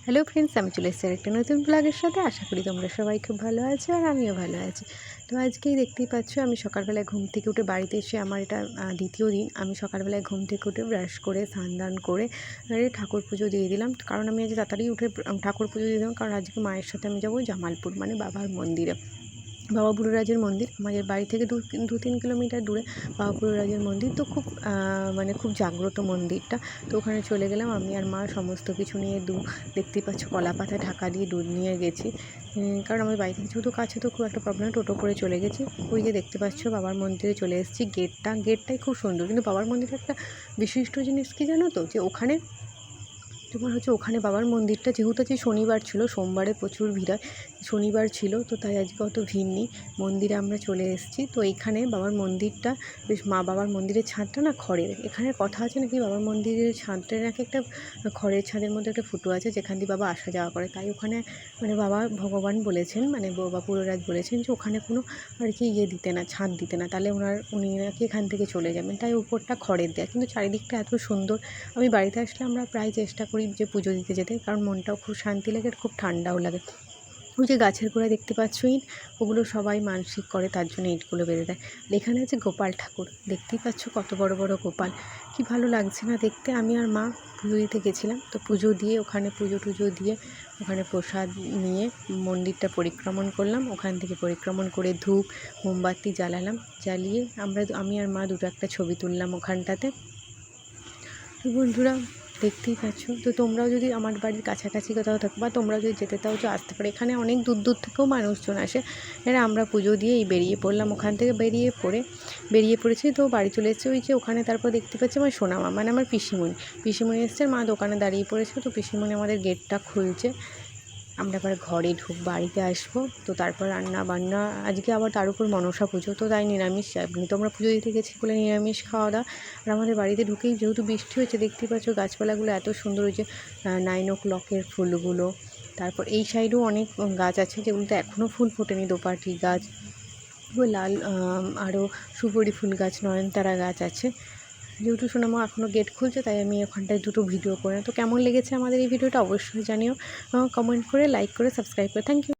Hello friends, আমি চলে এসেছি একটা নতুন ব্লগের সাথে। আশা করি তোমরা সবাই খুব ভালো আছো আর আমিও ভালো আছি। তো আজকেই দেখতেই পাচ্ছ, আমি সকালবেলায় ঘুম থেকে উঠে বাড়িতে এসে আমার এটা দ্বিতীয় দিন। আমি সকালবেলায় ঘুম থেকে উঠে ব্রাশ করে স্নান দান করে ঠাকুর পুজো দিয়ে দিলাম। কারণ আমি আজ তাড়াতাড়ি উঠে ঠাকুর পুজো দিয়ে দিলাম, কারণ আজকে মায়ের সাথে আমি যাবো জামালপুর, মানে বাবার মন্দিরে। বাবা বুড়োরাজের মন্দির আমাদের বাড়ি থেকে 2-3 কিলোমিটার দূরে বাবা বুড়োরাজের মন্দির। তো খুব মানে খুব জাগ্রত মন্দিরটা। তো ওখানে চলে গেলাম আমি আর মা, সমস্ত কিছু নিয়ে দেখতেই পাচ্ছ কলা পাতা ঢাকা দিয়ে দুধ নিয়ে গেছি। কারণ আমার বাড়ি থেকে যেহেতু কাছে, তো খুব একটা প্রবলেম, টোটো করে চলে গেছি। ওই যে দেখতে পাচ্ছ বাবার মন্দিরে চলে এসেছি। গেটটাই খুব সুন্দর, কিন্তু বাবার মন্দিরে একটা বিশিষ্ট জিনিস কী জানো তো, যে ওখানে তোমার হচ্ছে ওখানে বাবার মন্দিরটা যেহেতু আজকে শনিবার ছিল, সোমবারে প্রচুর ভিড় হয়, শনিবার ছিল তো তাই আজকে অত ভিড় নেই। মন্দিরে আমরা চলে এসেছি। তো এইখানে বাবার মন্দিরটা বেশ, বাবার মন্দিরের ছাদটা না খড়ের। এখানে কথা আছে নাকি বাবার মন্দিরের ছাদটা নাকি একটা খড়ের ছাদের মধ্যে একটা ফুটো আছে, যেখান দিয়ে বাবা আসা যাওয়া করে। তাই ওখানে মানে বাবা ভগবান বলেছেন, মানে বাবা পুরোরাজ বলেছেন যে ওখানে কোনো আর কি দিতে না, ছাদ দিতে না, তাহলে উনি নাকি এখান থেকে চলে যাবেন। তাই উপরটা খড়ের দেয়া, কিন্তু চারিদিকটা এত সুন্দর। আমি বাড়িতে আসলে আমরা প্রায় চেষ্টা করি যে পুজো দিতে যেতে, কারণ মনটাও খুব শান্তি লাগে আর খুব ঠান্ডাও লাগে। ওই যে গাছের গোড়ায় দেখতে পাচ্ছ ইট, ওগুলো সবাই মানসিক করে, তার জন্য ইটগুলো বেঁধে দেয়। এখানে আছে গোপাল ঠাকুর, দেখতেই পাচ্ছ কত বড় বড় গোপাল, কি ভালো লাগছে না দেখতে। আমি আর মা পুজো দিতে গেছিলাম, তো পুজো দিয়ে ওখানে পুজো টুজো দিয়ে ওখানে প্রসাদ নিয়ে মন্দিরটা পরিক্রমণ করলাম। ওখান থেকে পরিক্রমণ করে ধূপ মোমবাতি জ্বালালাম, জ্বালিয়ে আমি আর মা দুটো একটা ছবি তুললাম ওখানটাতে। তো বন্ধুরা দেখতেই পাচ্ছ। তো তোমরাও যদি আমার বাড়ির কাছাকাছি কোথাও থাকো, বা তোমরাও যদি যেতে চাও তো আসতে পারো। এখানে অনেক দূর দূর থেকেও মানুষজন আসে। এরা আমরা পুজো দিয়েই বেরিয়ে পড়লাম, ওখান থেকে বেরিয়ে পড়েছি। তো বাড়ি চলে এসেছি। ওই যে ওখানে তারপর দেখতে পাচ্ছি আমার সোনামা, মানে আমার পিসিমণি এসছে। মা দোকানে দাঁড়িয়ে পড়েছে, তো পিসিমণি আমাদের গেটটা খুলছে। আমরা এবার ঘরে বাড়িতে আসবো। তো তারপর রান্না বান্না, আজকে আবার তার উপর মনসা পুজো, তো তাই নিরামিষ। তোমরা পুজো দিতে গেছি বলে নিরামিষ খাওয়া দাওয়া। আর আমাদের বাড়িতে ঢুকেই যেহেতু বৃষ্টি হয়েছে, দেখতেই পাচ্ছ গাছপালাগুলো এত সুন্দর হয়েছে। 9 o'clock ফুলগুলো। তারপর এই সাইডেও অনেক গাছ আছে যেগুলোতে এখনও ফুল ফোটেনি, দোপাটি গাছ, লাল আরও সুপুরি ফুল গাছ, নয়নতারা গাছ আছে। যেহেতু সোনামা এখনও গেট খুলছে, তাই আমি ওখানটায় দুটো ভিডিও করে। তো কেমন লেগেছে আমাদের এই ভিডিওটা অবশ্যই জানিও, কমেন্ট করে, লাইক করে, সাবস্ক্রাইব করে। Thank you.